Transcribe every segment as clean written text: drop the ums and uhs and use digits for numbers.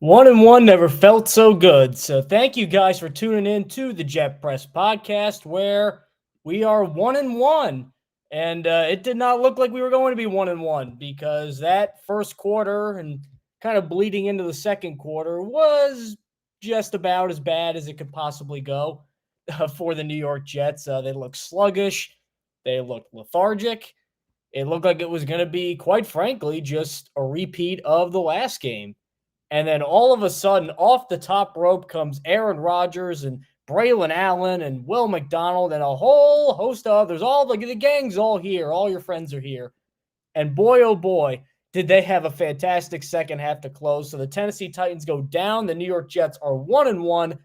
1-1 never felt so good. So thank you guys for tuning in to the Jet Press podcast, where we are 1-1, and it did not look like we were going to be 1-1 because that first quarter and kind of bleeding into the second quarter was just about as bad as it could possibly go for the New York Jets. They looked sluggish, they looked lethargic. It looked like it was going to be, quite frankly, just a repeat of the last game. And then all of a sudden, off the top rope comes Aaron Rodgers and Braylon Allen and Will McDonald and a whole host of others. All the gang's all here. All your friends are here. And boy, oh boy, did they have a fantastic second half to close. So the Tennessee Titans go down. The New York Jets are 1-1.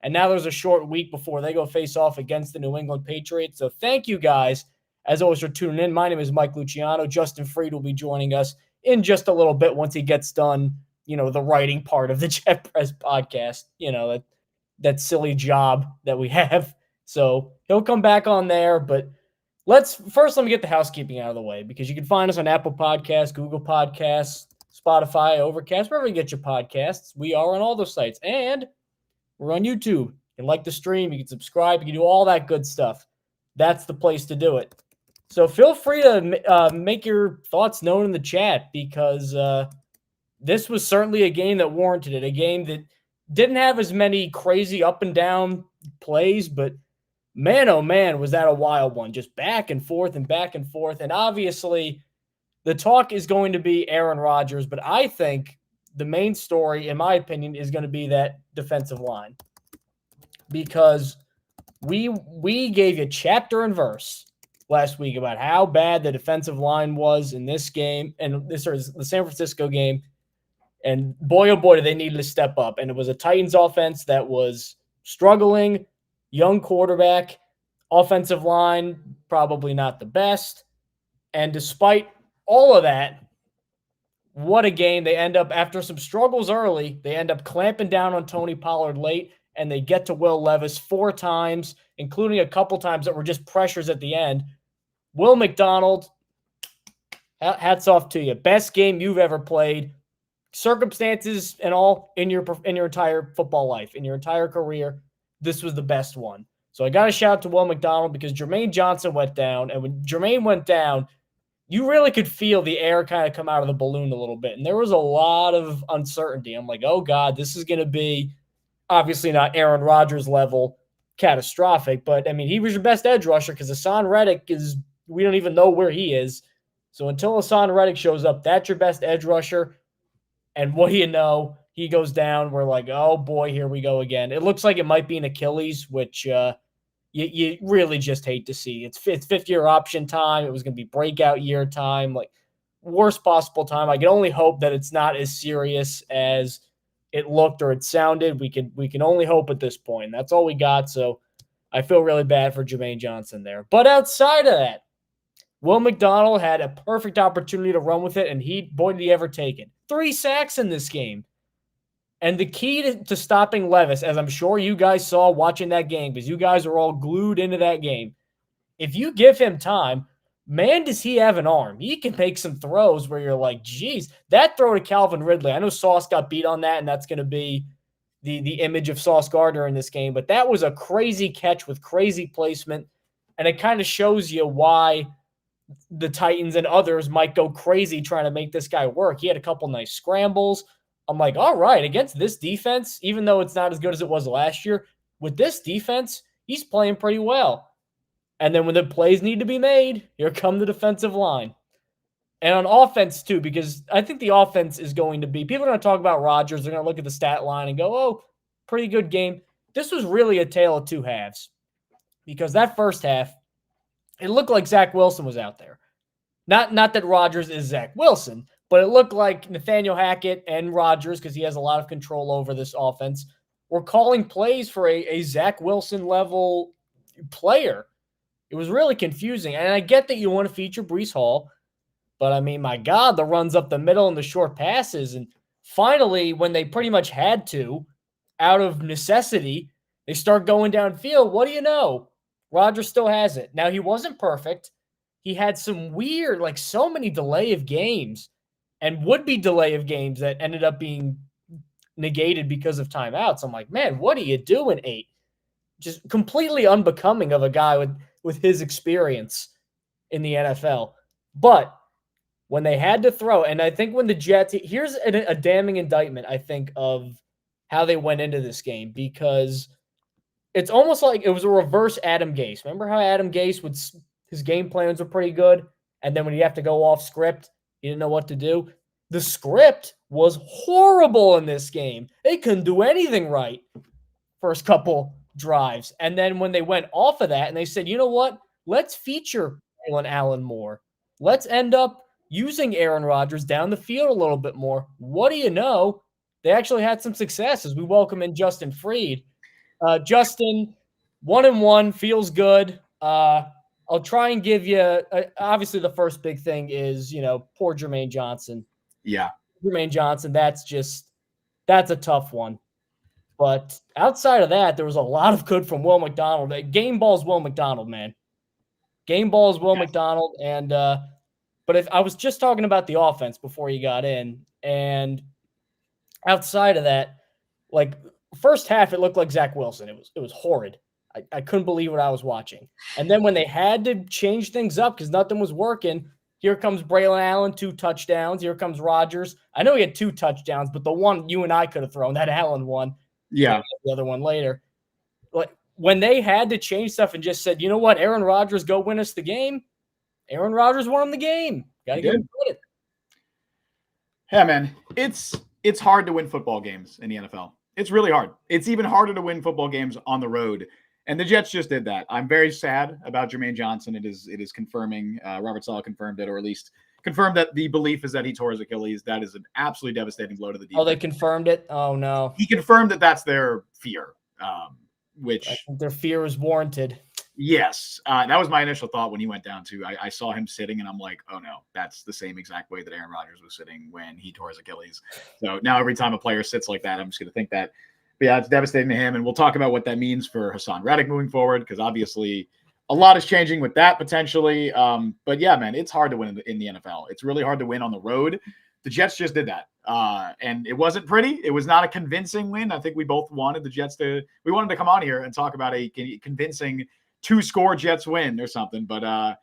And now there's a short week before they go face off against the New England Patriots. So thank you guys, as always, for tuning in. My name is Mike Luciano. Justin Fried will be joining us in just a little bit once he gets done, the writing part of the Jet Press podcast, that silly job that we have. So he'll come back on there, but let me get the housekeeping out of the way, because you can find us on Apple Podcasts, Google Podcasts, Spotify, Overcast, wherever you get your podcasts. We are on all those sites, and we're on YouTube. You can like the stream, you can subscribe, you can do all that good stuff. That's the place to do it. So feel free to make your thoughts known in the chat, because this was certainly a game that warranted it, a game that didn't have as many crazy up and down plays, but man, oh man, was that a wild one. Just back and forth and back and forth. And obviously, the talk is going to be Aaron Rodgers, but I think the main story, in my opinion, is going to be that defensive line. Because we gave you chapter and verse last week about how bad the defensive line was in this game, and the San Francisco game. And boy, oh boy, did they need to step up. And it was a Titans offense that was struggling, young quarterback, offensive line, probably not the best. And despite all of that, what a game. They end up, after some struggles early, they end up clamping down on Tony Pollard late, and they get to Will Levis 4 times, including a couple times that were just pressures at the end. Will McDonald, hats off to you. Best game you've ever played. Circumstances and all in your entire football life, in your entire career, this was the best one. So I got to shout out to Will McDonald, because Jermaine Johnson went down, and when Jermaine went down, you really could feel the air kind of come out of the balloon a little bit, and there was a lot of uncertainty. I'm like, oh God, this is going to be obviously not Aaron Rodgers level catastrophic, but I mean, he was your best edge rusher, because Hassan Reddick we don't even know where he is. So until Hassan Reddick shows up, that's your best edge rusher. And what do you know? He goes down. We're like, oh, boy, here we go again. It looks like it might be an Achilles, which you really just hate to see. It's fifth-year option time. It was going to be breakout year time, like worst possible time. I can only hope that it's not as serious as it looked or it sounded. We can only hope at this point. That's all we got, so I feel really bad for Jermaine Johnson there. But outside of that, Will McDonald had a perfect opportunity to run with it, and boy, did he ever take it. 3 sacks in this game. And the key to stopping Levis, as I'm sure you guys saw watching that game, because you guys are all glued into that game, if you give him time, man, does he have an arm. He can make some throws where you're like, geez, that throw to Calvin Ridley. I know Sauce got beat on that, and that's going to be the image of Sauce Gardner in this game, but that was a crazy catch with crazy placement, and it kind of shows you why the Titans and others might go crazy trying to make this guy work. He had a couple nice scrambles. I'm like, all right, against this defense, even though it's not as good as it was last year, with this defense, he's playing pretty well. And then when the plays need to be made, here come the defensive line. And on offense, too, because I think the offense is going to be, people are going to talk about Rodgers. They're going to look at the stat line and go, oh, pretty good game. This was really a tale of 2 halves, because that first half, it looked like Zach Wilson was out there. Not that Rodgers is Zach Wilson, but it looked like Nathaniel Hackett and Rodgers, because he has a lot of control over this offense, were calling plays for a Zach Wilson level player. It was really confusing. And I get that you want to feature Breece Hall, but I mean, my God, the runs up the middle and the short passes. And finally, when they pretty much had to, out of necessity, they start going downfield. What do you know? Rodgers still has it. Now, he wasn't perfect. He had some weird, so many delay of games and would-be delay of games that ended up being negated because of timeouts. I'm like, man, what are you doing, 8? Just completely unbecoming of a guy with his experience in the NFL. But when they had to throw, and I think when the Jets, here's a damning indictment, I think, of how they went into this game, because it's almost like it was a reverse Adam Gase. Remember how Adam Gase his game plans were pretty good, and then when you have to go off script, he didn't know what to do. The script was horrible in this game. They couldn't do anything right first couple drives. And then when they went off of that and they said, you know what? Let's feature Jalen Allen more. Let's end up using Aaron Rodgers down the field a little bit more. What do you know? They actually had some success as we welcome in Justin Fried. Justin, 1-1 feels good. I'll try and give you obviously the first big thing is, poor Jermaine Johnson. Yeah. Jermaine Johnson, that's a tough one. But outside of that, there was a lot of good from Will McDonald. Game ball's Will McDonald, man. Game ball is Will McDonald. And but if I was just talking about the offense before you got in, and outside of that, like first half, it looked like Zach Wilson. It was horrid. I couldn't believe what I was watching. And then when they had to change things up because nothing was working, here comes Braylon Allen, 2 touchdowns. Here comes Rodgers. I know he had 2 touchdowns, but the one you and I could have thrown, that Allen one. Yeah. The other one later. Like when they had to change stuff and just said, you know what, Aaron Rodgers, go win us the game. Aaron Rodgers won the game. Got to give him credit. Yeah, man. It's hard to win football games in the NFL. It's really hard. It's even harder to win football games on the road. And the Jets just did that. I'm very sad about Jermaine Johnson. It is confirming. Robert Saleh confirmed it, or at least confirmed that the belief is that he tore his Achilles. That is an absolutely devastating blow to the defense. Oh, they confirmed it? Oh, no. He confirmed that that's their fear, which I think their fear is warranted. Yes. That was my initial thought when he went down to. I saw him sitting, and I'm like, oh, no, that's the same exact way that Aaron Rodgers was sitting when he tore his Achilles. So now every time a player sits like that, I'm just going to think that. But yeah, it's devastating to him, and we'll talk about what that means for Hassan Reddick moving forward, because obviously a lot is changing with that potentially. But yeah, man, it's hard to win in the NFL. It's really hard to win on the road. The Jets just did that, and it wasn't pretty. It was not a convincing win. I think we both wanted the Jets we wanted to come on here and talk about a convincing 2-score Jets win or something, but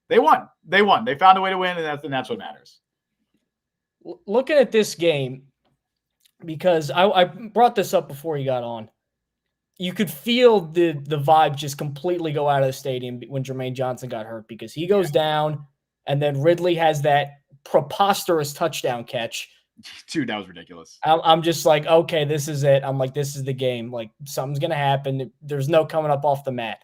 they won. They won. They found a way to win, and that's what matters. Looking at this game, because I brought this up before you got on, you could feel the vibe just completely go out of the stadium when Jermaine Johnson got hurt, because he goes down, and then Ridley has that preposterous touchdown catch. Dude, that was ridiculous. I'm just like, okay, this is it. I'm like, this is the game. Like, something's going to happen. There's no coming up off the mat.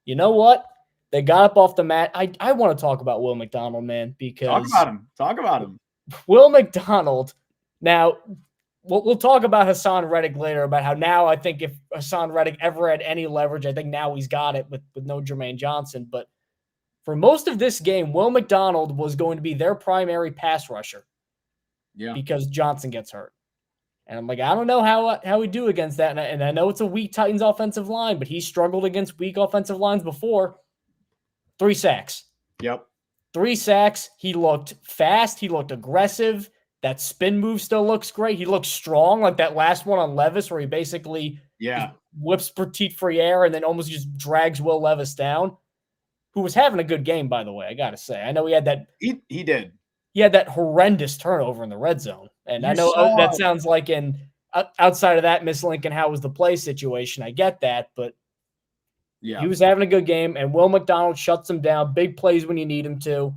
You know what? They got up off the mat. I want to talk about Will McDonald, man, because Talk about him. Will McDonald. Now, we'll talk about Hassan Reddick later, about how now I think if Hassan Reddick ever had any leverage, I think now he's got it with no Jermaine Johnson. But for most of this game, Will McDonald was going to be their primary pass rusher. Yeah. Because Johnson gets hurt. And I'm like, I don't know how we do against that. And I know it's a weak Titans offensive line, but he struggled against weak offensive lines before. 3 sacks. Yep. 3 sacks. He looked fast. He looked aggressive. That spin move still looks great. He looks strong, like that last one on Levis where he basically whips Petit Frere and then almost just drags Will Levis down, who was having a good game, by the way, I got to say. I know he had that. He did. He had that horrendous turnover in the red zone. And I know that sounds like outside of that, Miss Lincoln, how was the play situation? I get that, but yeah, he was having a good game, and Will McDonald shuts him down. Big plays when you need him to.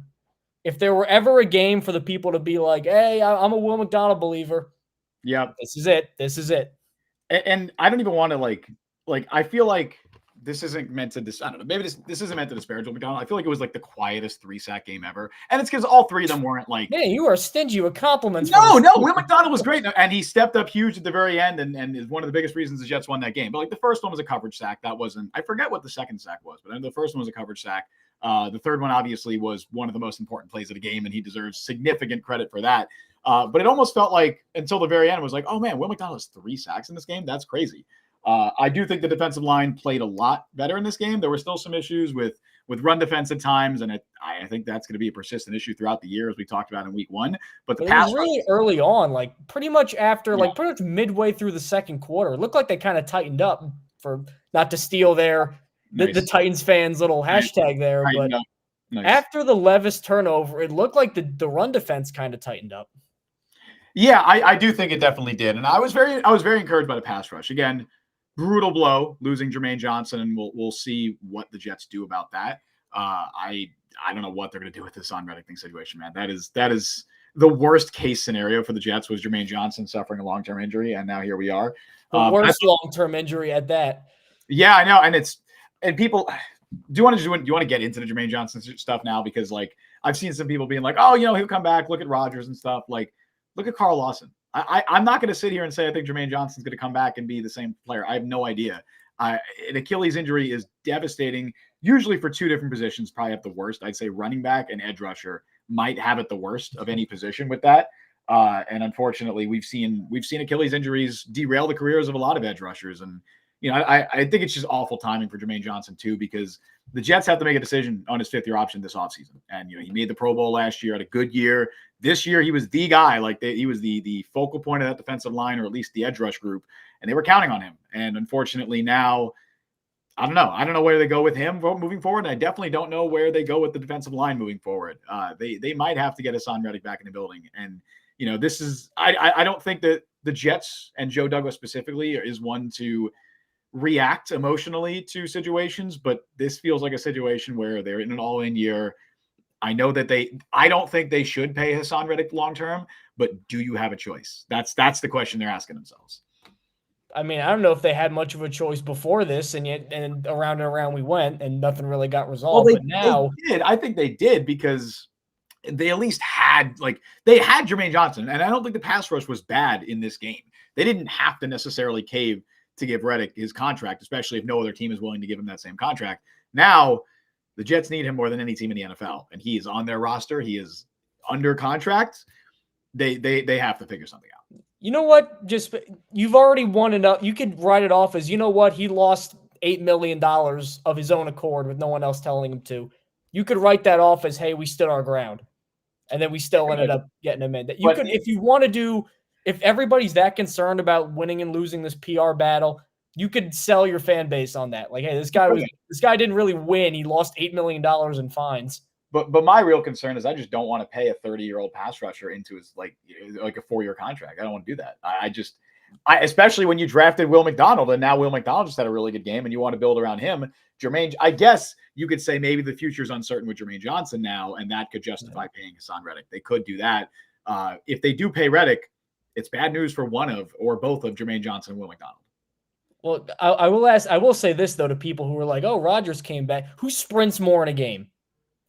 If there were ever a game for the people to be like, hey, I'm a Will McDonald believer. Yeah. This is it. This is it. And I don't even want to like I feel like this isn't meant to I don't know. Maybe this isn't meant to disparage Will McDonald. I feel like it was like the quietest 3-sack game ever. And it's because all 3 of them weren't like. Man, you are stingy with compliments. No, Will McDonald was great. And he stepped up huge at the very end and is one of the biggest reasons the Jets won that game. But like the first one was a coverage sack. That wasn't, I forget what the second sack was, but the first one was a coverage sack. The third one obviously was one of the most important plays of the game, and he deserves significant credit for that. But it almost felt like until the very end, it was like, oh man, Will McDonald has 3 sacks in this game. That's crazy. I do think the defensive line played a lot better in this game. There were still some issues with with run defense at times, and I think that's going to be a persistent issue throughout the year, as we talked about in week 1. But the But it pass was rush, really early on, like pretty much after, Yeah. like pretty much midway through the second quarter. It looked like they kind of tightened up, for not to steal the nice. Titans fans' little hashtag there. But Nice. after the Levis turnover, it looked like the run defense kind of tightened up. Yeah, I do think it definitely did, and I was very encouraged by the pass rush. Again, brutal blow losing Jermaine Johnson, and we'll see what the Jets do about that. I don't know what they're going to do with this Son Reddick thing situation, man. That is the worst case scenario for the Jets, was Jermaine Johnson suffering a long-term injury, and now here we are. The worst long-term injury at that. Yeah, I know, and people. Do you want to get into the Jermaine Johnson stuff now? Because like I've seen some people being like, oh, he'll come back. Look at Rodgers and stuff. Like, look at Carl Lawson. I'm not going to sit here and say I think Jermaine Johnson's going to come back and be the same player. I have no idea. An Achilles injury is devastating, usually for two different positions, probably at the worst. I'd say running back and edge rusher might have it the worst of any position with that. And unfortunately, we've seen Achilles injuries derail the careers of a lot of edge rushers. And I think it's just awful timing for Jermaine Johnson too, because the Jets have to make a decision on his 5th-year option this offseason. And he made the Pro Bowl last year, had a good year. This year he was the guy, he was the focal point of that defensive line, or at least the edge rush group, and they were counting on him. And unfortunately now, I don't know where they go with him moving forward. And I definitely don't know where they go with the defensive line moving forward. They might have to get Hassan Reddick back in the building. And this is I don't think that the Jets and Joe Douglas specifically is one to react emotionally to situations, but this feels like a situation where they're in an all-in year. I know that I don't think they should pay Hassan Reddick long-term, but do you have a choice? That's the question they're asking themselves. I mean, I don't know if they had much of a choice before this, and around and around we went, and nothing really got resolved. Well, but now they did. I think they did, because they at least had Jermaine Johnson, and I don't think the pass rush was bad in this game. They didn't have to necessarily cave to give Reddick his contract, especially if no other team is willing to give him that same contract. Now, the Jets need him more than any team in the NFL, and he is on their roster. He is under contract. They have to figure something out. You know what? You've already won enough. You could write it off as, he lost $8 million of his own accord with no one else telling him to. You could write that off as, hey, we stood our ground, and then we still ended up getting him in. If you want to do. If everybody's that concerned about winning and losing this PR battle, you could sell your fan base on that. Like, hey, this guy didn't really win. He lost $8 million in fines. But my real concern is I just don't want to pay a 30-year-old pass rusher into his like a 4-year contract. I don't want to do that. I especially when you drafted Will McDonald, and now Will McDonald just had a really good game, and you want to build around him. Jermaine, I guess you could say maybe the future is uncertain with Jermaine Johnson now, and that could justify paying Hassan Reddick. They could do that. If they do pay Reddick, it's bad news for one of or both of Jermaine Johnson and Will McDonald. Well, I will say this, though, to people who are like, oh, Rodgers came back. Who sprints more in a game?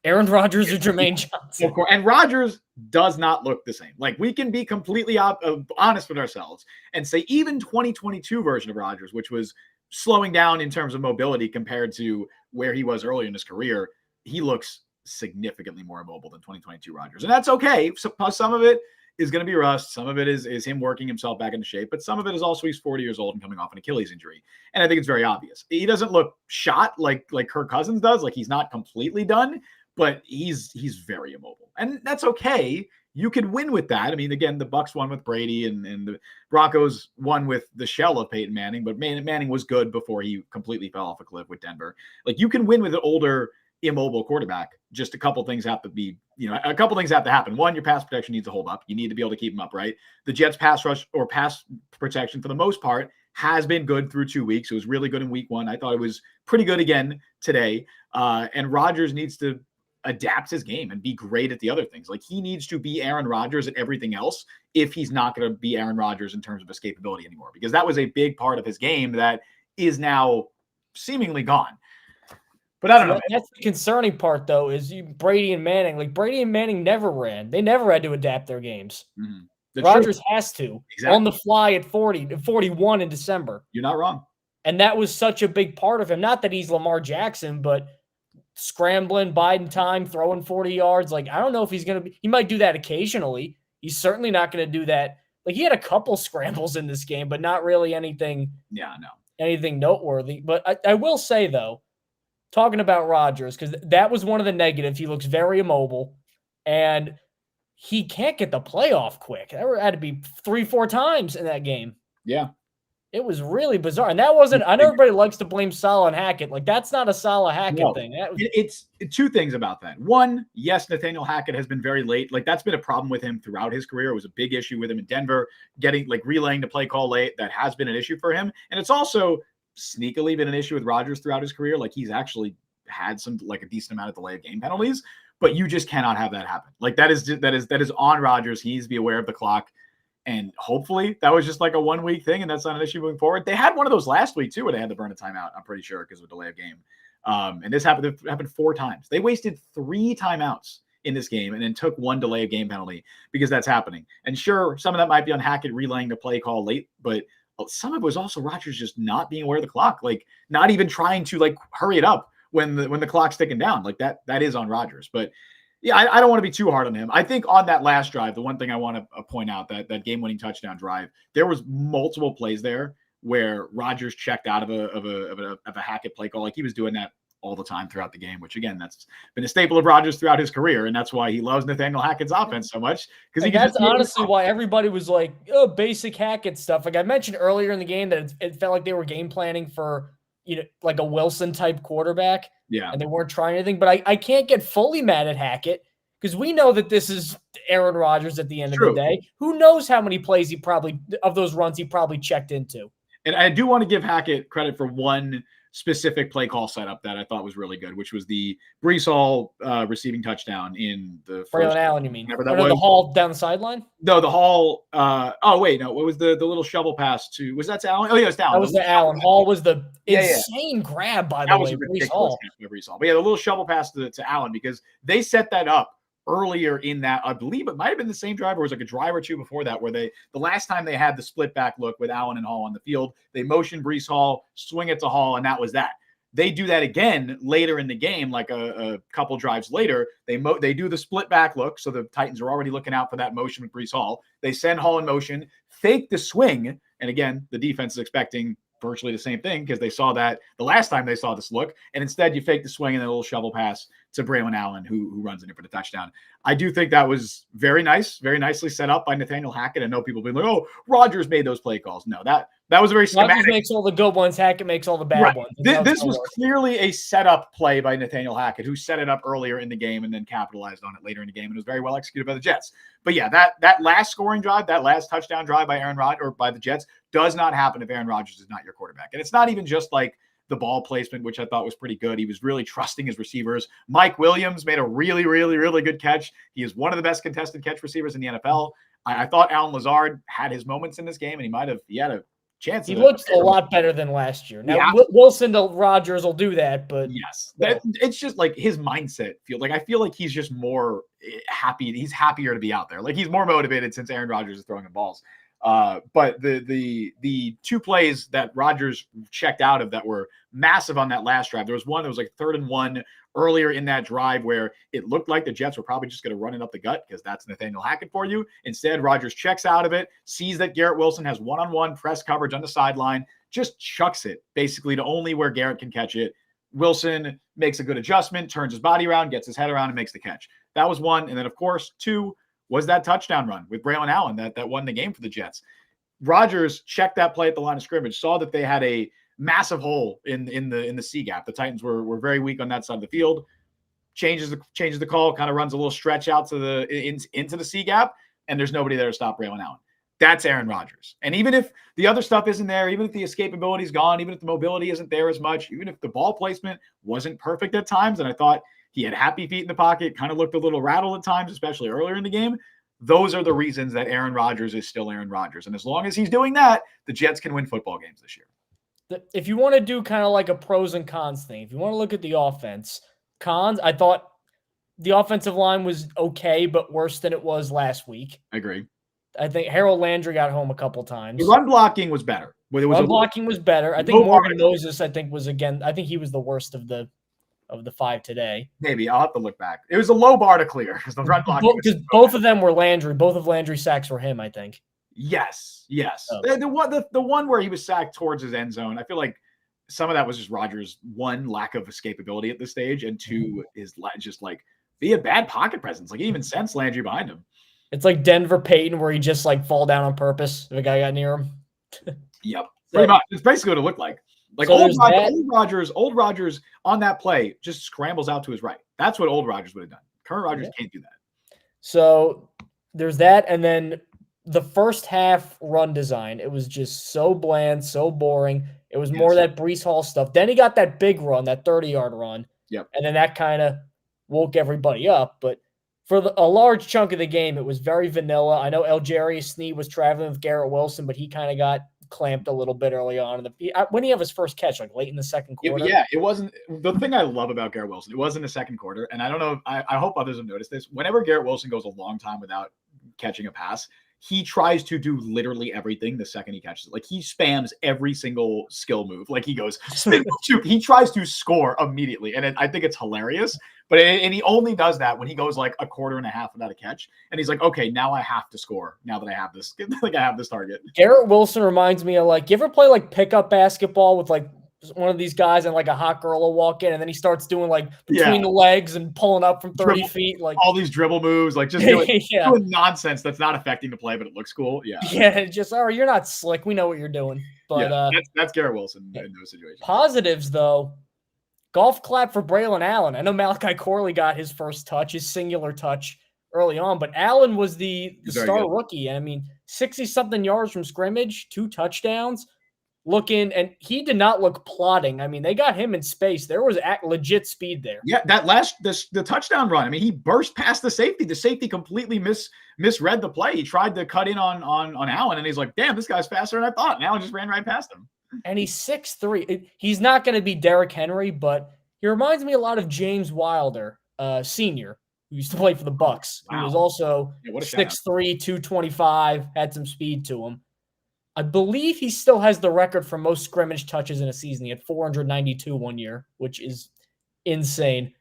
Aaron Rodgers or Jermaine Johnson? Of course. And Rodgers does not look the same. Like, we can be completely honest with ourselves and say even 2022 version of Rodgers, which was slowing down in terms of mobility compared to where he was earlier in his career, he looks significantly more mobile than 2022 Rodgers. And that's okay. So some of it is going to be rust. Some of it is him working himself back into shape, but some of it is also he's 40 years old and coming off an Achilles injury. And I think it's very obvious. He doesn't look shot like Kirk Cousins does. Like, he's not completely done, but he's very immobile. And that's okay. You could win with that. I mean, again, the Bucs won with Brady, and the Broncos won with the shell of Peyton Manning, but Manning was good before he completely fell off a cliff with Denver. Like, you can win with an older, immobile quarterback. Just a couple things have to be, a couple things have to happen. One, your pass protection needs to hold up. You need to be able to keep them upright. The Jets pass rush or pass protection, for the most part, has been good through 2 weeks. It was really good in week 1. I thought it was pretty good again today. And Rodgers needs to adapt his game and be great at the other things. Like, he needs to be Aaron Rodgers at everything else if he's not going to be Aaron Rodgers in terms of escapability anymore, because that was a big part of his game that is now seemingly gone. But I don't know. That's the concerning part, though, is Brady and Manning. Like, Brady and Manning never ran. They never had to adapt their games. Mm-hmm. Rodgers has to. Exactly. On the fly at 41 in December. You're not wrong. And that was such a big part of him. Not that he's Lamar Jackson, but scrambling, biding time, throwing 40 yards. Like, I don't know if he's going to be – he might do that occasionally. He's certainly not going to do that. Like, he had a couple scrambles in this game, but not really anything – Yeah, no. Anything noteworthy. But I will say, though, talking about Rodgers, because that was one of the negatives. He looks very immobile, and he can't get the playoff quick. That had to be 3-4 times in that game. Yeah. It was really bizarre. And that wasn't, I know everybody likes to blame Saleh and Hackett. Like, that's not a Saleh Hackett thing. It's two things about that. One, yes, Nathaniel Hackett has been very late. Like, that's been a problem with him throughout his career. It was a big issue with him in Denver, relaying the play call late. That has been an issue for him. And it's also sneakily been an issue with Rodgers throughout his career. Like, he's actually had a decent amount of delay of game penalties, but you just cannot have that happen. Like, that is on Rodgers. He needs to be aware of the clock. And hopefully that was just like a 1 week thing, and that's not an issue moving forward. They had one of those last week too, where they had to burn a timeout. I'm pretty sure because of a delay of game. And this happened 4 times. They wasted 3 timeouts in this game and then took 1 delay of game penalty because that's happening. And sure, some of that might be on Hackett relaying the play call late, but some of it was also Rodgers just not being aware of the clock, like not even trying to hurry it up when the clock's ticking down. Like that is on Rodgers, but. Yeah, I don't want to be too hard on him. I think on that last drive, the one thing I want to point out, that game-winning touchdown drive, there was multiple plays there where Rodgers checked out of a Hackett play call. Like, he was doing that all the time throughout the game, which again, that's been a staple of Rodgers throughout his career, and that's why he loves Nathaniel Hackett's offense so much. Because that's honestly why everybody was like, "Oh, basic Hackett stuff." Like I mentioned earlier in the game, that it felt like they were game planning for like a Wilson type quarterback. Yeah. And they weren't trying anything. But I can't get fully mad at Hackett because we know that this is Aaron Rodgers at the end of the day. Who knows how many plays of those runs he probably checked into. And I do want to give Hackett credit for one specific play call setup that I thought was really good, which was the Breece Hall receiving touchdown in the Braylon Allen, you mean? That was the Hall down the sideline? No, the Hall. Oh wait, no. What was the little shovel pass to? Was that to Allen? Oh yeah, it was to Allen. That was the Allen. Hall was the insane grab by the way. Breece Hall. But yeah, the little shovel pass to Allen, because they set that up earlier in that. I believe it might have been the same drive, or it was like a drive or two before that, where the last time they had the split back look with Allen and Hall on the field, they motioned Breece Hall, swing it to Hall, and that was that. They do that again later in the game, like a couple drives later. They do the split back look, so the Titans are already looking out for that motion with Breece Hall. They send Hall in motion, fake the swing, and again, the defense is expecting virtually the same thing because they saw that the last time they saw this look, and instead you fake the swing and then a little shovel pass to Braylon Allen, who runs in it for the touchdown. I do think that was very nice, very nicely set up by Nathaniel Hackett. I know people have been like, "Oh, Rodgers made those play calls." No, that was a very schematic. Rodgers makes all the good ones. Hackett makes all the bad ones. This was clearly a setup play by Nathaniel Hackett, who set it up earlier in the game and then capitalized on it later in the game, and it was very well executed by the Jets. But yeah, that last scoring drive, that last touchdown drive by Aaron Rodgers or by the Jets does not happen if Aaron Rodgers is not your quarterback. And it's not even just like the ball placement, which I thought was pretty good. He was really trusting his receivers. Mike Williams made a really, really, really good catch. He is one of the best contested catch receivers in the NFL. I thought Allen Lazard had his moments in this game, and he had a chance. He looked a lot better than last year. Now, Wilson to Rodgers will do that, but yes, it's just like his mindset. I feel like he's just more happy. He's happier to be out there. Like, he's more motivated since Aaron Rodgers is throwing the balls. But the 2 plays that Rodgers checked out of that were massive on that last drive. There was one that was like 3rd and 1 earlier in that drive where it looked like the Jets were probably just going to run it up the gut because that's Nathaniel Hackett for you. Instead, Rodgers checks out of it, sees that Garrett Wilson has one-on-one press coverage on the sideline, just chucks it basically to only where Garrett can catch it. Wilson makes a good adjustment, turns his body around, gets his head around, and makes the catch. That was 1. And then, of course, 2 was that touchdown run with Braylon Allen that won the game for the Jets. Rodgers checked that play at the line of scrimmage, saw that they had a massive hole in the C gap. The Titans were very weak on that side of the field. Changes the call, kind of runs a little stretch out to into the C gap, and there's nobody there to stop Braylon Allen. That's Aaron Rodgers. And even if the other stuff isn't there, even if the escapability is gone, even if the mobility isn't there as much, even if the ball placement wasn't perfect at times, and I thought he had happy feet in the pocket, kind of looked a little rattled at times, especially earlier in the game. Those are the reasons that Aaron Rodgers is still Aaron Rodgers. And as long as he's doing that, the Jets can win football games this year. If you want to do kind of like a pros and cons thing, if you want to look at the offense, cons, I thought the offensive line was okay, but worse than it was last week. I agree. I think Harold Landry got home a couple times. The run blocking was better. Run blocking was better. I think Morgan Moses, I think he was the worst of the 5 today. Maybe I'll have to look back. It was a low bar to clear because the run blocking. Because both of them were Landry. Both of Landry's sacks were him, I think. Yes. Oh. The one where he was sacked towards his end zone, I feel like some of that was just Rodgers, one, lack of escapability at this stage, and two, is just like via bad pocket presence. Like he even sensed Landry behind him. It's like Denver Peyton, where he just like fall down on purpose if a guy got near him. Yep, pretty much. It's basically what it looked like. Like so old Rodgers on that play just scrambles out to his right. That's what old Rodgers would have done. Current Rodgers can't do that. So there's that, and then the first half run design, it was just so bland, so boring. It was more that Breece Hall stuff. Then he got that big run, that 30-yard run. Yep. And then that kind of woke everybody up. But for a large chunk of the game, it was very vanilla. I know Algerius Sneed was traveling with Garrett Wilson, but he kind of got clamped a little bit early on. When he had his first catch, like late in the second quarter. It wasn't the thing I love about Garrett Wilson. It was in the second quarter, and I don't know. I hope others have noticed this. Whenever Garrett Wilson goes a long time without catching a pass, he tries to do literally everything the second he catches it. Like he spams every single skill move. Like he goes, he tries to score immediately. And I think it's hilarious. But and he only does that when he goes like a quarter and a half without a catch. And he's like, okay, now I have to score. Now that I have this, like I have this target. Garrett Wilson reminds me of like, you ever play like pickup basketball with like one of these guys and like a hot girl will walk in and then he starts doing like between the legs and pulling up from 30 feet, like all these dribble moves, like just doing nonsense that's not affecting the play, but it looks cool. Just you're not slick, we know what you're doing. But that's Garrett Wilson in those situations. Positives though, golf clap for Braylon Allen. I know Malachi Corley got his first touch, his singular touch early on, but Allen was the star rookie. I mean, 60-something yards from scrimmage, 2 touchdowns. Looking, and he did not look plodding. I mean, they got him in space. There was legit speed there. Yeah, the touchdown run. I mean, he burst past the safety. The safety completely misread the play. He tried to cut in on Allen, and he's like, "Damn, this guy's faster than I thought." And Allen just ran right past him. And he's 6'3". He's not going to be Derrick Henry, but he reminds me a lot of James Wilder, Senior, who used to play for the Bucks. Wow. He was also 6'3", 225, had some speed to him. I believe he still has the record for most scrimmage touches in a season. He had 492 one year, which is insane.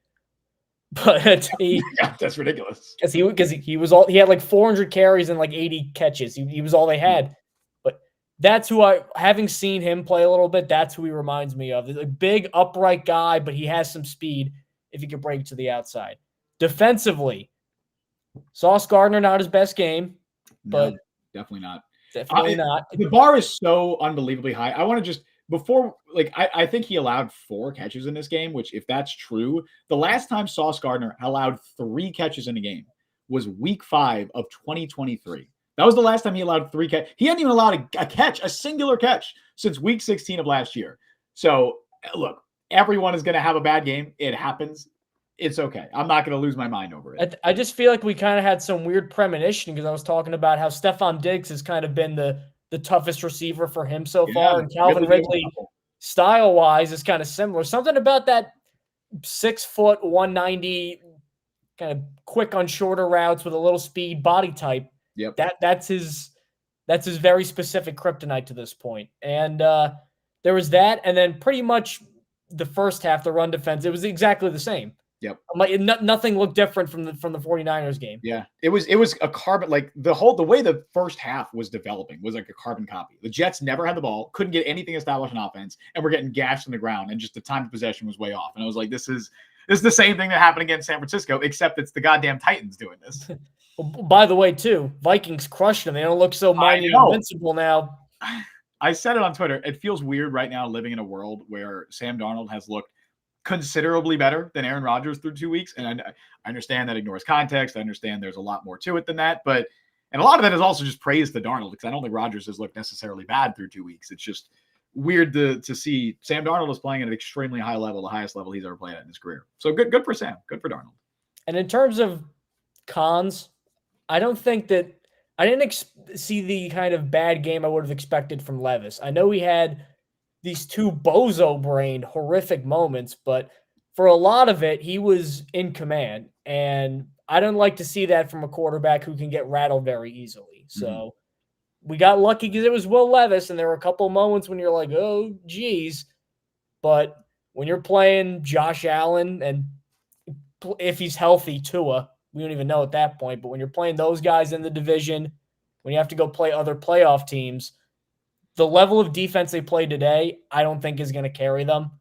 But that's ridiculous. Because he had like 400 carries and like 80 catches. He was all they had. But that's who having seen him play a little bit, that's who he reminds me of. A big upright guy, but he has some speed if he can break it to the outside. Defensively, Sauce Gardner, not his best game, but no, definitely not. Definitely not. The bar is so unbelievably high. I want to just I think he allowed 4 catches in this game, which if that's true, the last time Sauce Gardner allowed 3 catches in a game was week 5 of 2023. That was the last time he allowed 3 catches. He hadn't even allowed a singular catch since week 16 of last year. So look, everyone is going to have a bad game. It happens. It's okay. I'm not going to lose my mind over it. I just feel like we kind of had some weird premonition because I was talking about how Stephon Diggs has kind of been the toughest receiver for him so far. And Calvin Ridley, style-wise, is kind of similar. Something about that 6 foot, 190, kind of quick on shorter routes with a little speed body type. Yep. That's his very specific kryptonite to this point. And there was that. And then pretty much the first half, the run defense, it was exactly the same. Yep. Nothing looked different from the 49ers game. Yeah. It was a carbon, like the way the first half was developing was like a carbon copy. The Jets never had the ball, couldn't get anything established in offense, and we're getting gashed in the ground, and just the time of possession was way off. And I was like, this is the same thing that happened against San Francisco, except it's the goddamn Titans doing this. By the way, too, Vikings crushed them. They don't look so mighty and invincible now. I said it on Twitter. It feels weird right now living in a world where Sam Darnold has looked considerably better than Aaron Rodgers through 2 weeks. And I understand that ignores context. I understand there's a lot more to it than that. And a lot of that is also just praise to Darnold, because I don't think Rodgers has looked necessarily bad through 2 weeks. It's just weird to see Sam Darnold is playing at an extremely high level, the highest level he's ever played at in his career. So good for Sam. Good for Darnold. And in terms of cons, I don't think that I didn't see the kind of bad game I would have expected from Levis. I know he had these 2 bozo-brained, horrific moments, but for a lot of it, he was in command. And I don't like to see that from a quarterback who can get rattled very easily. So we got lucky because it was Will Levis, and there were a couple of moments when you're like, oh, geez. But when you're playing Josh Allen, and if he's healthy, Tua, we don't even know at that point, but when you're playing those guys in the division, when you have to go play other playoff teams, the level of defense they play today, I don't think is going to carry them.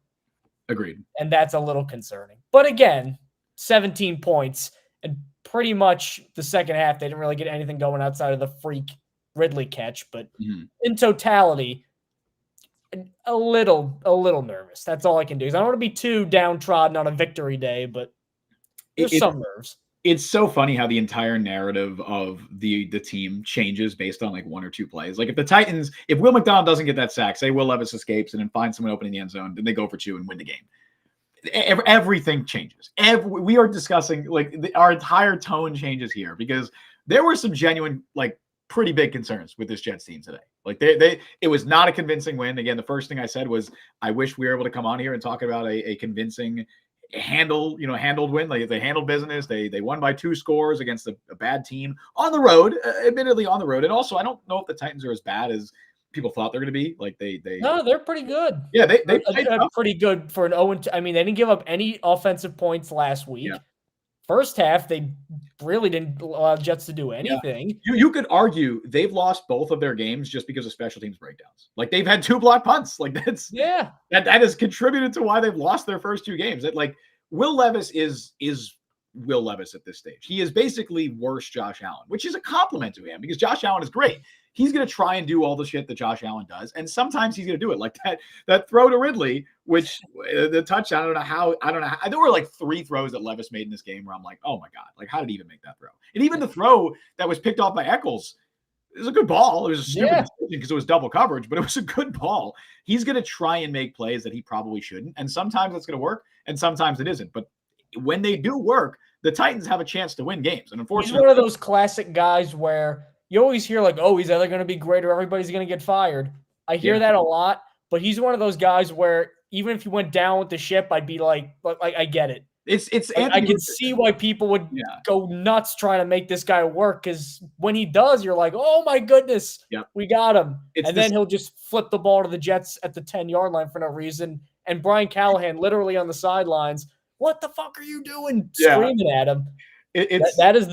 Agreed. And that's a little concerning. But again, 17 points, and pretty much the second half, they didn't really get anything going outside of the freak Ridley catch. But in totality, a little nervous. That's all I can do. I don't want to be too downtrodden on a victory day, but there's some nerves. It's so funny how the entire narrative of the team changes based on like one or two plays. Like if the Titans, if Will McDonald doesn't get that sack, say Will Levis escapes and then finds someone open in the end zone, then they go for 2 and win the game. Everything changes. We are discussing like our entire tone changes here because there were some genuine, like pretty big concerns with this Jets team today. Like it was not a convincing win. Again, the first thing I said was, I wish we were able to come on here and talk about a convincing handled win. Like they handled business. They won by 2 scores against a bad team on the road, admittedly on the road. And also, I don't know if the Titans are as bad as people thought they're going to be. Like no, they're pretty good. Yeah, they played pretty good for an 0-2. I mean, they didn't give up any offensive points last week. Yeah. First half, they really didn't allow Jets to do anything. Yeah. You could argue they've lost both of their games just because of special teams breakdowns. Like they've had 2 block punts. Like that has contributed to why they've lost their first 2 games. Like Will Levis is Will Levis at this stage. He is basically worse Josh Allen, which is a compliment to him because Josh Allen is great. He's going to try and do all the shit that Josh Allen does. And sometimes he's going to do it like that throw to Ridley, which the touchdown, I don't know how, there were like 3 throws that Levis made in this game where I'm like, oh my God, like how did he even make that throw? And even the throw that was picked off by Eccles, it was a good ball. It was a stupid decision because it was double coverage, but it was a good ball. He's going to try and make plays that he probably shouldn't. And sometimes it's going to work and sometimes it isn't. But when they do work, the Titans have a chance to win games. And unfortunately, he's one of those classic guys where you always hear like, oh, he's either going to be great or everybody's going to get fired. I hear that a lot, but he's one of those guys where even if he went down with the ship, I'd be like I get it. It's like, I can see why people would go nuts trying to make this guy work because when he does, you're like, oh my goodness, we got him. Then he'll just flip the ball to the Jets at the 10-yard line for no reason. And Brian Callahan literally on the sidelines, what the fuck are you doing? Screaming at him. That is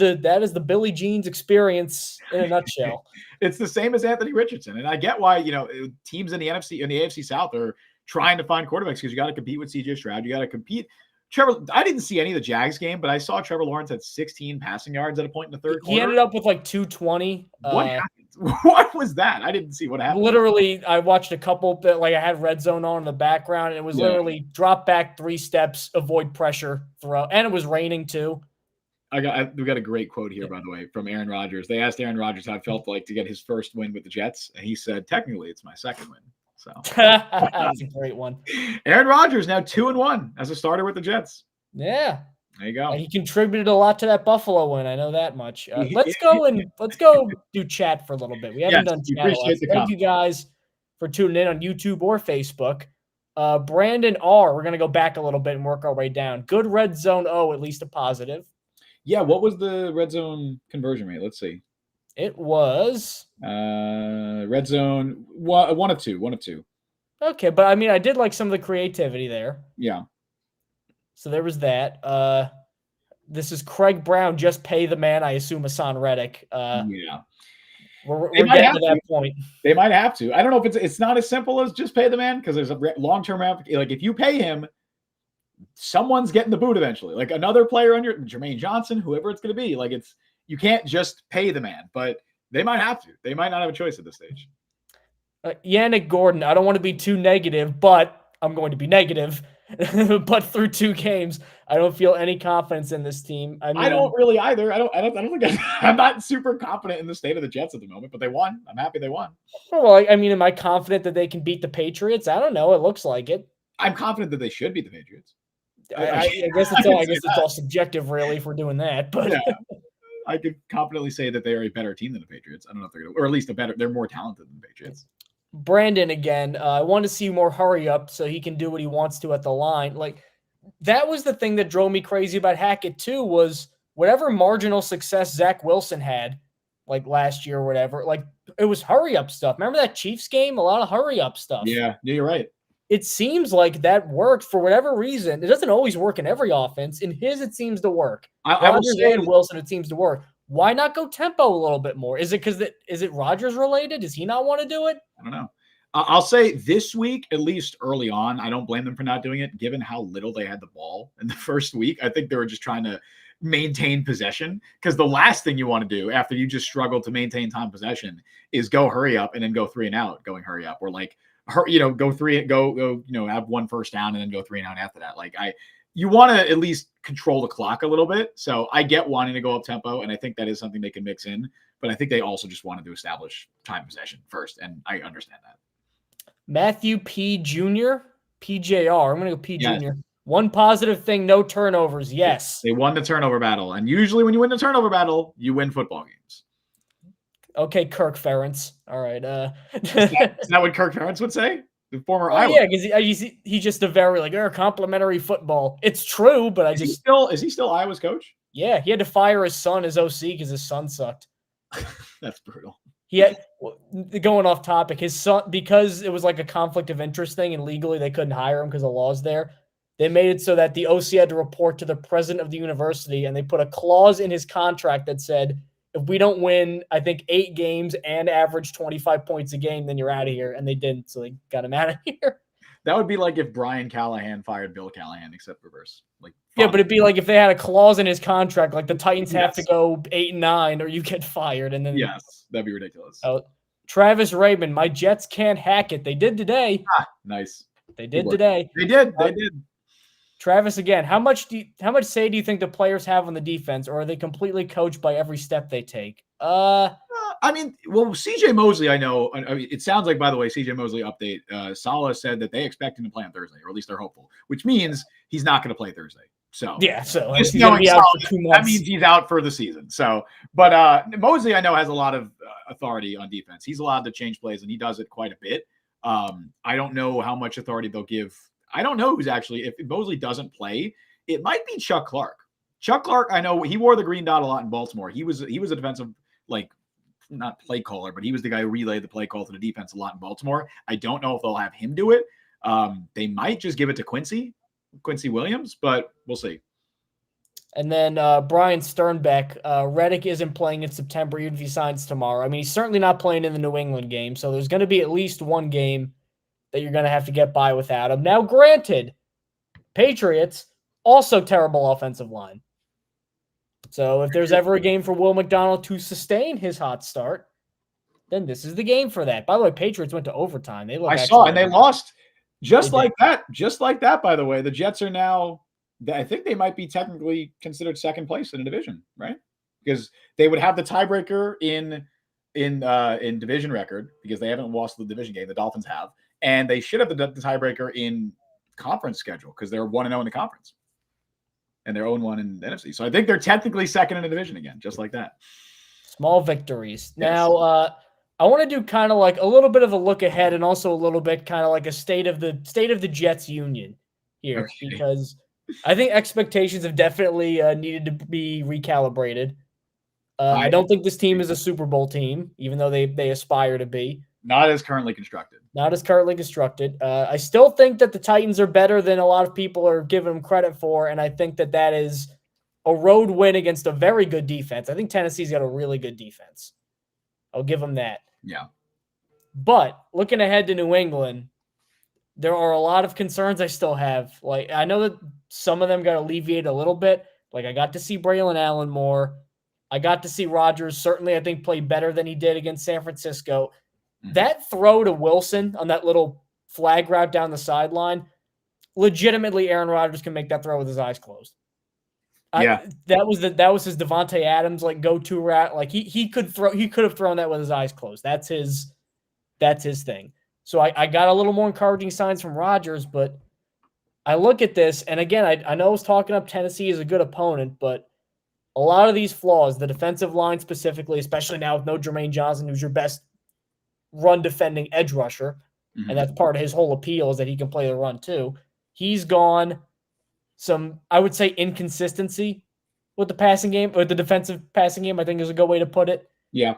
the Billy Jeans experience in a nutshell. It's the same as Anthony Richardson. And I get why, teams in the AFC South are trying to find quarterbacks because you got to compete with CJ Stroud. You got to compete. Trevor, I didn't see any of the Jags game, but I saw Trevor Lawrence had 16 passing yards at a point in the third quarter. He ended up with like 220. What happened? What was that? I didn't see what happened. Literally, I watched a couple, like I had Red Zone on in the background, and it was literally drop back 3 steps, avoid pressure, throw. And it was raining too. We got a great quote here, by the way, from Aaron Rodgers. They asked Aaron Rodgers how it felt like to get his first win with the Jets, and he said, technically, it's my second win. So that's a great one. Aaron Rodgers now 2-1 as a starter with the Jets. Yeah. There you go. He contributed a lot to that Buffalo win. I know that much. Let's go do chat for a little bit. We haven't done chat a lot. Thank you guys for tuning in on YouTube or Facebook. Brandon R. We're going to go back a little bit and work our way down. Good red zone O, at least a positive. Yeah, what was the red zone conversion rate? Let's see. It was red zone 1 of 2. Okay, but I mean, I did like some of the creativity there. Yeah. So there was that. This is Craig Brown. Just pay the man. I assume Hassan Reddick. Yeah. We're getting to that point. They might have to. I don't know if it's not as simple as just pay the man because there's a long-term ramification. Like if you pay him, someone's getting the boot eventually. Like another player on your Jermaine Johnson, whoever it's going to be. Like you can't just pay the man, but they might have to. They might not have a choice at this stage. Yannick Gordon. I don't want to be too negative, but I'm going to be negative. But through 2 games, I don't feel any confidence in this team. I mean, I don't really either. I don't think I'm not super confident in the state of the Jets at the moment, but they won. I'm happy they won. Well, I mean, am I confident that they can beat the Patriots? I don't know. It looks like it. I'm confident that they should beat the Patriots. I guess it's all subjective, really, if we're doing that. But yeah, I could confidently say that they are a better team than the Patriots. I don't know if they're going to, or at least they're more talented than the Patriots. Brandon again. I want to see more hurry up so he can do what he wants to at the line. Like that was the thing that drove me crazy about Hackett too. Was whatever marginal success Zach Wilson had, like last year or whatever. Like it was hurry up stuff. Remember that Chiefs game? A lot of hurry up stuff. Yeah, you're right. It seems like that worked for whatever reason. It doesn't always work in every offense. In his, it seems to work. Rodgers and Wilson, it seems to work. Why not go tempo a little bit more? Is it Rodgers related? Does he not want to do it? I don't know. I'll say this week, at least early on, I don't blame them for not doing it, given how little they had the ball in the first week. I think they were just trying to maintain possession, because the last thing you want to do after you just struggle to maintain time possession is go hurry up and then go 3 and out, going hurry up, or like, go, have 1 first down and then go 3 and out after that. Like you want to at least control the clock a little bit. So I get wanting to go up tempo, and I think that is something they can mix in, but I think they also just wanted to establish time possession first. And I understand that. Matthew P. Jr., PJR. I'm going to go P. Yes. Jr. One positive thing, no turnovers. Yes. They won the turnover battle. And usually when you win the turnover battle, you win football games. Okay, Kirk Ferentz. All right. Is that what Kirk Ferentz would say? The former Iowa. Yeah, because he's just a very complimentary football. It's true, but is he still Iowa's coach? Yeah, he had to fire his son as OC because his son sucked. That's brutal. He had, going off topic, his son, because it was like a conflict of interest thing and legally they couldn't hire him because the laws there. They made it so that the OC had to report to the president of the university, and they put a clause in his contract that said, if we don't win, I think 8 games and average 25 points a game, then you're out of here. And they didn't, so they got him out of here. That would be like if Brian Callahan fired Bill Callahan, except reverse. Yeah, but it'd be like if they had a clause in his contract, like the Titans have to go 8-9 or you get fired. And then that'd be ridiculous. Travis Raymond, my Jets can't hack it. They did today. Nice. They did today. They did. They did. Travis, again, how much say do you think the players have on the defense, or are they completely coached by every step they take? CJ Mosley, I know. It sounds like, by the way, CJ Mosley update. Saleh said that they expect him to play on Thursday, or at least they're hopeful, which means he's not going to play Thursday. So he's going to be out for 2 months. That means he's out for the season. So, but Mosley, I know, has a lot of authority on defense. He's allowed to change plays, and he does it quite a bit. I don't know how much authority they'll give. I don't know who's actually, if Mosley doesn't play, it might be Chuck Clark. Chuck Clark, I know he wore the green dot a lot in Baltimore. He was a defensive, not play caller, but he was the guy who relayed the play call to the defense a lot in Baltimore. I don't know if they'll have him do it. They might just give it to Quincy Williams, but we'll see. And then Brian Sternbeck, Reddick isn't playing in September, even if he signs tomorrow. I mean, he's certainly not playing in the New England game, so there's going to be at least one game that you're going to have to get by without him. Now, granted, Patriots, also terrible offensive line. So if there's ever a game for Will McDonald to sustain his hot start, then this is the game for that. By the way, Patriots went to overtime. They and they lost just like that. Just like that, by the way. The Jets are now, I think they might be technically considered second place in the division, right? Because they would have the tiebreaker in division record, because they haven't lost the division game. The Dolphins have. And they should have the tiebreaker in conference schedule, because they're 1-0 in the conference. And they're 0-1 in the NFC. So I think they're technically second in the division again, just like that. Small victories. Yes. Now, I want to do kind of like a little bit of a look ahead, and also a little bit kind of like a state of the Jets union here, because I think expectations have definitely needed to be recalibrated. I don't think this team is a Super Bowl team, even though they aspire to be. Not as currently constructed. I still think that the Titans are better than a lot of people are giving them credit for, and I think that is a road win against a very good defense. I think Tennessee's got a really good defense. I'll give them that. Yeah. But looking ahead to New England, there are a lot of concerns I still have. Like, I know that some of them got alleviated a little bit. Like, I got to see Braylon Allen more. I got to see Rodgers, certainly, I think, play better than he did against San Francisco. That throw to Wilson on that little flag route down the sideline, legitimately, Aaron Rodgers can make that throw with his eyes closed. Yeah, that was his Devontae Adams go-to route. Like he could have thrown that with his eyes closed. That's his thing. So I got a little more encouraging signs from Rodgers, but I look at this, and again, I know I was talking up Tennessee as a good opponent, but a lot of these flaws, the defensive line specifically, especially now with no Jermaine Johnson, who's your best run defending edge rusher, and that's part of his whole appeal, is that he can play the run too. He's gone some, I would say, inconsistency with the passing game, or the defensive passing game, I think is a good way to put it. Yeah.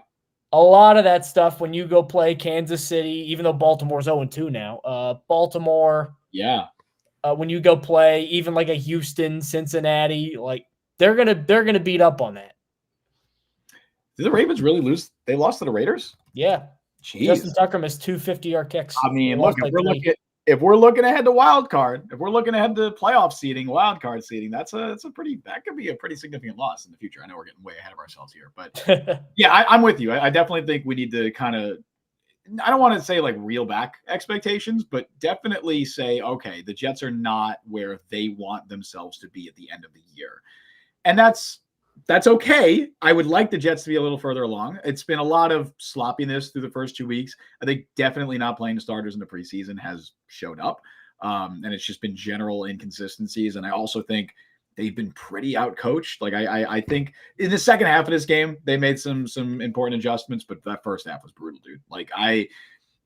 A lot of that stuff when you go play Kansas City, even though Baltimore's 0-2 now, Baltimore. Yeah. When you go play even like a Houston, Cincinnati, like they're gonna beat up on that. Did the Ravens really lose? They lost to the Raiders? Yeah. Justin Jeez. Tucker missed 2 50-yard kicks. I mean, Lost look, by 3. if we're looking ahead to wild card, if we're looking ahead to playoff seeding, wild card seeding, that could be a pretty significant loss in the future. I know we're getting way ahead of ourselves here, but yeah, I'm with you. I definitely think we need to kind of, I don't want to say like reel back expectations, but definitely say, okay, the Jets are not where they want themselves to be at the end of the year. And that's okay. I would like the Jets to be a little further along. It's been a lot of sloppiness through the first 2 weeks. I think definitely not playing the starters in the preseason has showed up. And it's just been general inconsistencies. And I also think they've been pretty outcoached. Like I think in the second half of this game, they made some important adjustments, but that first half was brutal, dude. Like I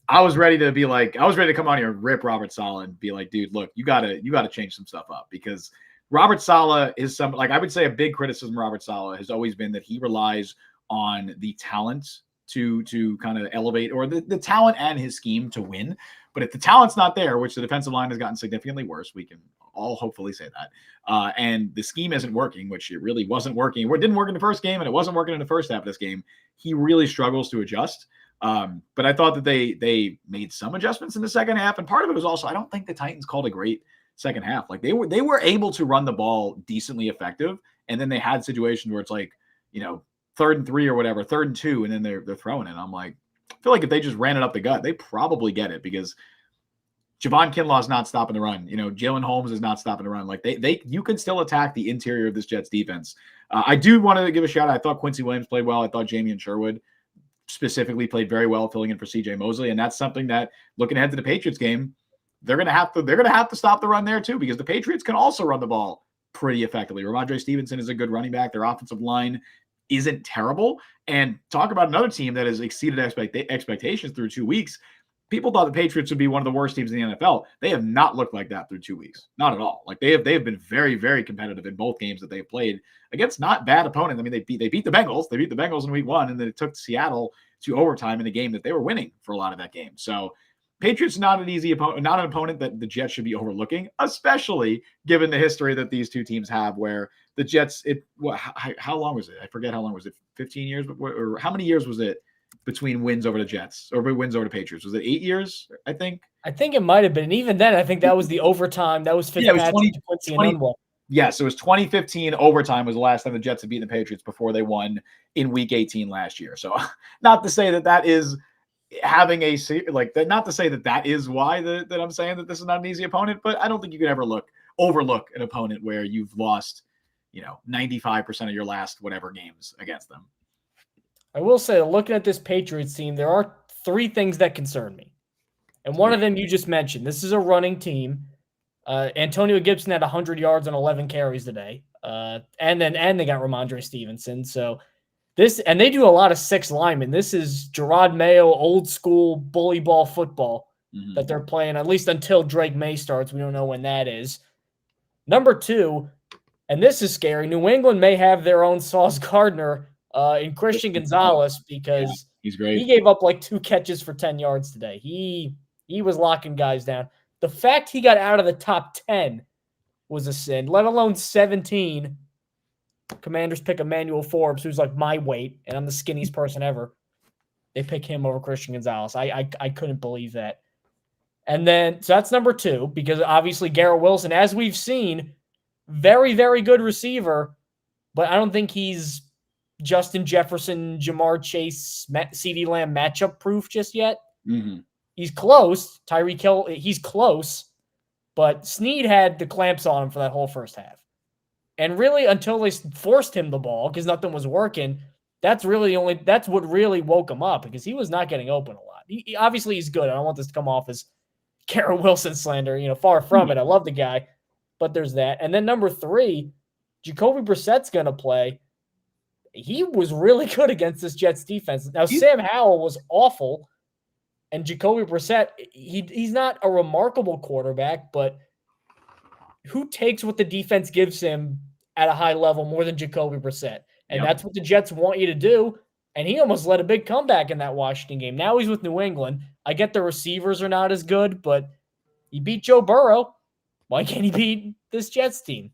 was ready to come on here and rip Robert Saleh and be like, dude, look, you gotta change some stuff up, because Robert Saleh is I would say a big criticism of Robert Saleh has always been that he relies on the talent to kind of elevate, or the talent and his scheme to win. But if the talent's not there, which the defensive line has gotten significantly worse, we can all hopefully say that, and the scheme isn't working, which it really wasn't working. It didn't work in the first game, and it wasn't working in the first half of this game. He really struggles to adjust. But I thought that they made some adjustments in the second half, and part of it was also, I don't think the Titans called a great second half. Like they were able to run the ball decently effective, and then they had situations where it's like, 3rd and 3 or whatever, 3rd and 2, and then they're throwing it. I'm like, I feel like if they just ran it up the gut, they probably get it, because Javon Kinlaw's not stopping the run. Jalen Holmes is not stopping the run. Like you can still attack the interior of this Jets defense. I do want to give a shout out. I thought Quincy Williams played well. I thought Jamian Sherwood specifically played very well, filling in for CJ Mosley. And that's something that, looking ahead to the Patriots game, they're going to have to stop the run there too, because the Patriots can also run the ball pretty effectively. Ramondre Stevenson is a good running back. Their offensive line isn't terrible. And talk about another team that has exceeded expectations through 2 weeks. People thought the Patriots would be one of the worst teams in the NFL. They have not looked like that through 2 weeks. Not at all. Like they have been very, very competitive in both games that they've played against not bad opponents. I mean, they beat the Bengals. They beat the Bengals in week 1, and then it took Seattle to overtime in a game that they were winning for a lot of that game. So Patriots not an easy opponent, not an opponent that the Jets should be overlooking, especially given the history that these two teams have, where the Jets, how long was it? I forget how long was it, 15 years? Or how many years was it between wins over the Jets or wins over the Patriots? Was it 8 years, I think? I think it might have been. And even then, I think that was the overtime. That was Fitzpatrick, Quincy, and Unwell. Yes, it was 2015 overtime was the last time the Jets had beaten the Patriots before they won in Week 18 last year. So not to say that is having not to say that is why that I'm saying that this is not an easy opponent, but I don't think you can ever overlook an opponent where you've lost, 95% of your last whatever games against them. I will say, looking at this Patriots team, there are 3 things that concern me. And one of them you just mentioned. This is a running team. Antonio Gibson had 100 yards on 11 carries today. And they got Ramondre Stevenson. So and they do a lot of 6 linemen. This is Gerard Mayo, old school bully ball football that they're playing, at least until Drake May starts. We don't know when that is. Number 2, and this is scary, New England may have their own Sauce Gardner in Christian Gonzalez, because he's great. He gave up like 2 catches for 10 yards today. He was locking guys down. The fact he got out of the top 10 was a sin, let alone 17. Commanders pick Emmanuel Forbes, who's like my weight, and I'm the skinniest person ever. They pick him over Christian Gonzalez. I couldn't believe that. And then, so that's number 2, because obviously Garrett Wilson, as we've seen, very, very good receiver, but I don't think he's Justin Jefferson, Jamar Chase, CeeDee Lamb matchup proof just yet. Mm-hmm. He's close. Tyreek Hill, he's close, but Snead had the clamps on him for that whole first half. And really, until they forced him the ball, because nothing was working, that's what really woke him up, because he was not getting open a lot. Obviously, he's good. I don't want this to come off as Garrett Wilson slander, far from it. I love the guy, but there's that. And then number 3, Jacoby Brissett's going to play. He was really good against this Jets defense. Now, Sam Howell was awful, and Jacoby Brissett, he's not a remarkable quarterback, but who takes what the defense gives him at a high level more than Jacoby Brissett? And that's what the Jets want you to do. And he almost led a big comeback in that Washington game. Now he's with New England. I get the receivers are not as good, but he beat Joe Burrow. Why can't he beat this Jets team?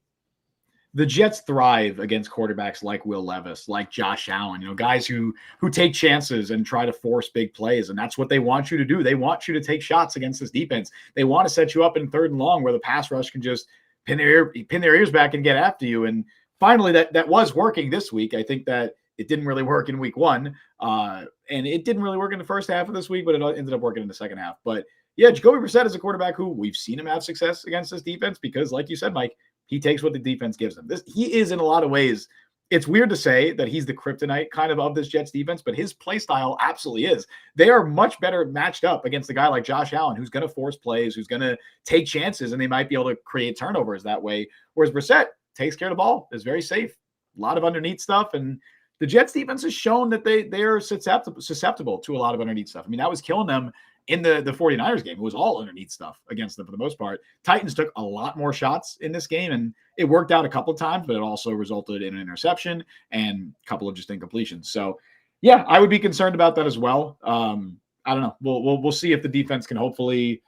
the Jets thrive against quarterbacks like Will Levis, like Josh Allen, guys who take chances and try to force big plays. And that's what they want you to do. They want you to take shots against this defense. They want to set you up in 3rd and long where the pass rush can just pin their ears back and get after you. And finally, that was working this week. I think that it didn't really work in week 1. And it didn't really work in the first half of this week, but it ended up working in the second half. But yeah, Jacoby Brissett is a quarterback who we've seen him have success against this defense because, like you said, Mike, he takes what the defense gives him. He is in a lot of ways. It's weird to say that he's the kryptonite kind of this Jets defense, but his play style absolutely is. They are much better matched up against a guy like Josh Allen, who's going to force plays, who's going to take chances, and they might be able to create turnovers that way. Whereas Brissett takes care of the ball, is very safe, a lot of underneath stuff, and the Jets defense has shown that they are susceptible to a lot of underneath stuff. I mean, that was killing them in the 49ers game. It was all underneath stuff against them for the most part. Titans took a lot more shots in this game, and it worked out a couple of times, but it also resulted in an interception and a couple of just incompletions. So, yeah, I would be concerned about that as well. I don't know. We'll see if the defense can hopefully,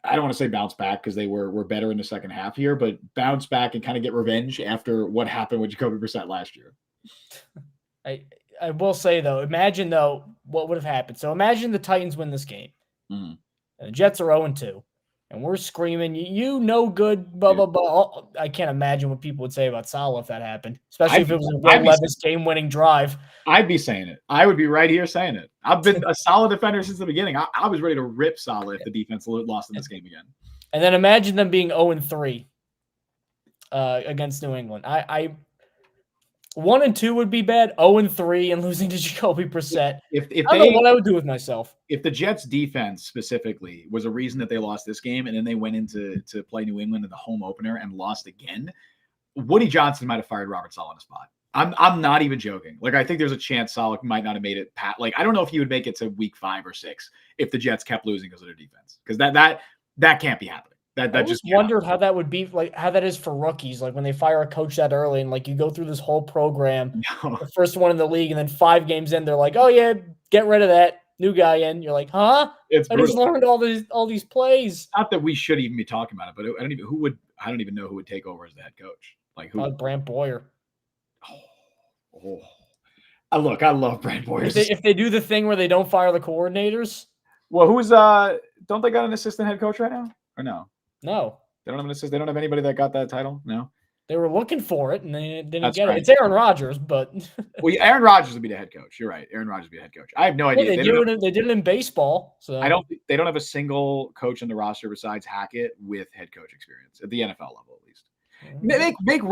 I don't want to say bounce back because they were better in the second half here, but bounce back and kind of get revenge after what happened with Jacoby Brissett last year. I will say, though, imagine, though, what would have happened. So imagine the Titans win this game. Mm-hmm. And the Jets are 0-2. And we're screaming, you no good, blah, blah, blah. I can't imagine what people would say about Saleh if that happened, especially if it was a Will Levis game-winning drive. I'd be saying it. I would be right here saying it. I've been a solid defender since the beginning. I was ready to rip Saleh if the defense lost in this game again. And then imagine them being 0-3 against New England. 1-2 would be bad. 0-3 and losing to Jacoby Brissett. I don't know what I would do with myself. If the Jets defense specifically was a reason that they lost this game, and then they went into play New England in the home opener and lost again, Woody Johnson might have fired Robert Saleh on the spot. I'm not even joking. Like, I think there's a chance Saleh might not have made it. Like, I don't know if he would make it to week 5 or 6 if the Jets kept losing because of their defense, because that can't be happening. I just wondered how that would be, like how that is for rookies. Like when they fire a coach that early and like you go through this whole program, the first one in the league, and then 5 games in, they're like, oh yeah, get rid of that new guy in. You're like, huh? I just learned all these plays. Not that we should even be talking about it, but I don't even know who would take over as the head coach. Like who? Brant Boyer. I love Brant Boyer. If they do the thing where they don't fire the coordinators. Well, who's don't they got an assistant head coach right now? Or no? No. They don't have an assistant. They don't have anybody that got that title? No. They were looking for it and they didn't get it. It's Aaron Rodgers, but well, Aaron Rodgers would be the head coach. You're right. Aaron Rodgers would be the head coach. I have no idea. They did it in baseball. So they don't have a single coach on the roster besides Hackett with head coach experience at the NFL level, at least. Make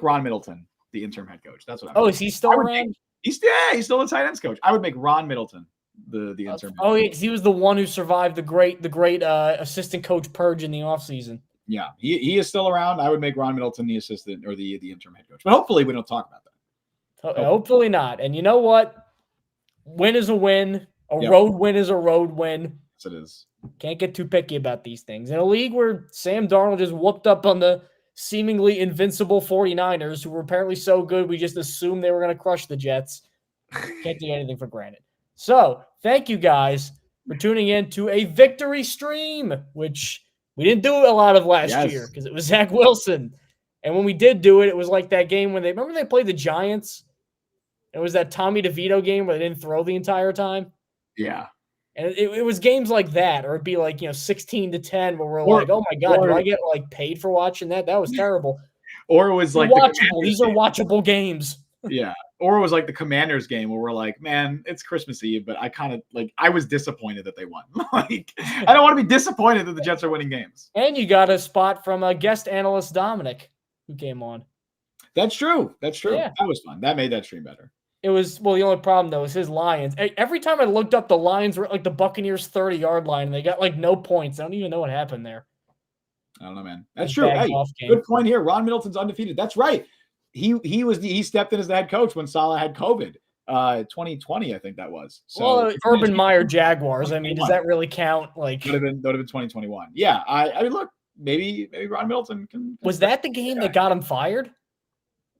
Ron Middleton the interim head coach. That's what I would. Is he still around? He's still a tight ends coach. I would make Ron Middleton the interim. Oh, yeah, because he was the one who survived the great assistant coach purge in the offseason. Yeah, he is still around. I would make Ron Middleton the assistant or the interim head coach. But hopefully we don't talk about that. Hopefully not. And you know what? Win is a win. Road win is a road win. Yes, it is. Can't get too picky about these things. In a league where Sam Darnold just whooped up on the seemingly invincible 49ers, who were apparently so good, we just assumed they were going to crush the Jets. Can't take anything for granted. So, thank you guys for tuning in to a victory stream, which we didn't do a lot of last year because it was Zach Wilson. And when we did do it, it was like that game when they played the Giants. It was that Tommy DeVito game where they didn't throw the entire time. Yeah. And it was games like that, or it'd be like, 16-10 where we're like, oh my God, do I get like paid for watching that? That was terrible. Or it was like watchable. These are watchable games. Yeah. Or it was like the Commanders game where we're like, man, it's Christmas Eve, but I was disappointed that they won. Like, I don't want to be disappointed that the Jets are winning games. And you got a spot from a guest analyst, Dominic, who came on. That's true. Yeah. That was fun. That made that stream better. It was, the only problem, though, was his Lions. Every time I looked up, the Lions were at like the Buccaneers' 30-yard line, and they got like no points. I don't even know what happened there. I don't know, man. That's true. Hey, good point here. Ron Middleton's undefeated. That's right. He stepped in as the head coach when Saleh had COVID. 2020, I think that was. So Urban Meyer Jaguars. I mean, does that really count? Like, would have been 2021. Yeah. I mean, look, maybe Ron Middleton can. Was that the game that got him fired?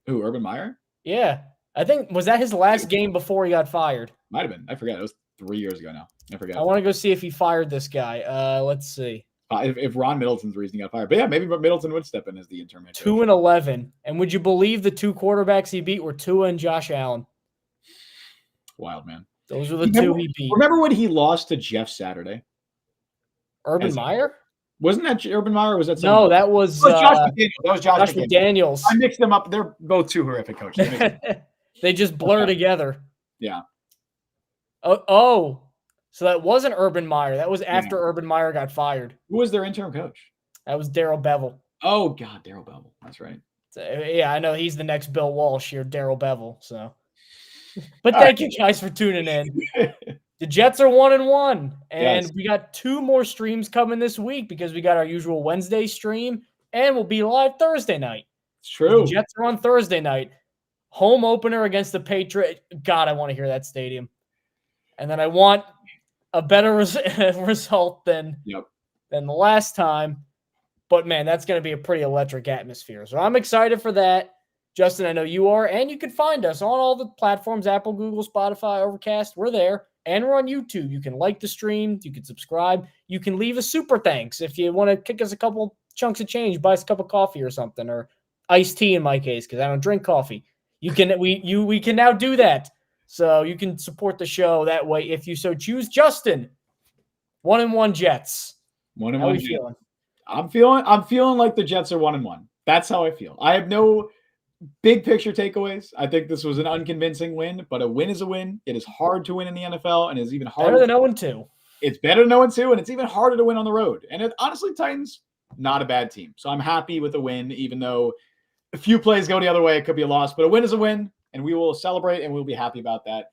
Who, Urban Meyer? Yeah. I think, was that his last game before he got fired? Might have been. I forget. It was 3 years ago now. I forget. I want to go see if he fired this guy. Let's see. If Ron Middleton's the reason he got fired. But yeah, maybe Middleton would step in as the interim head coach. 2-11. And would you believe the two quarterbacks he beat were Tua and Josh Allen? Wild, man. Those were the two he beat. Remember when he lost to Jeff Saturday? Urban Meyer? Wasn't that Urban Meyer? Or was that no? That was Josh McDaniels. That was Josh McDaniels. I mixed them up. They're both two horrific coaches. They just blur together. Yeah. Oh, so that wasn't Urban Meyer. That was after Urban Meyer got fired. Who was their interim coach? That was Darrell Bevel. Oh, God, Darrell Bevel. That's right. So, yeah, I know he's the next Bill Walsh here, Darrell Bevel. So, but thank you guys for tuning in. The Jets are 1-1, and we got 2 more streams coming this week because we got our usual Wednesday stream, and we'll be live Thursday night. It's true. The Jets are on Thursday night. Home opener against the Patriots. God, I want to hear that stadium. And then I want a better result than the last time. But, man, that's going to be a pretty electric atmosphere. So I'm excited for that. Justin, I know you are. And you can find us on all the platforms, Apple, Google, Spotify, Overcast. We're there. And we're on YouTube. You can like the stream. You can subscribe. You can leave a super thanks if you want to kick us a couple chunks of change, buy us a cup of coffee or something, or iced tea in my case because I don't drink coffee. We can now do that. So you can support the show that way if you so choose. Justin, 1-1 Jets. 1-1. How are you feeling? I'm feeling like the Jets are 1-1. That's how I feel. I have no big picture takeaways. I think this was an unconvincing win, but a win is a win. It is hard to win in the NFL, and it's even harder. Better than 0-2. It's better than 0-2, and it's even harder to win on the road. And honestly, Titans, not a bad team. So I'm happy with a win, even though a few plays go the other way. It could be a loss, but a win is a win, and we will celebrate, and we'll be happy about that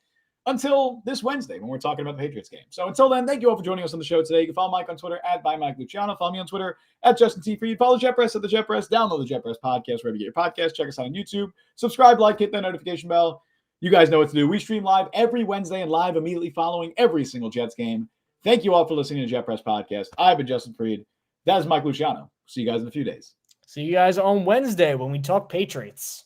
until this Wednesday when we're talking about the Patriots game. So until then, thank you all for joining us on the show today. You can follow Mike on Twitter at @ByMikeLuciano. Follow me on Twitter at Justin T. Freed. Follow Jet Press at the Jet Press. Download the Jet Press podcast wherever you get your podcast. Check us out on YouTube. Subscribe, like, hit that notification bell. You guys know what to do. We stream live every Wednesday and live immediately following every single Jets game. Thank you all for listening to Jet Press Podcast. I've been Justin Freed. That is Mike Luciano. See you guys in a few days. See you guys on Wednesday when we talk Patriots.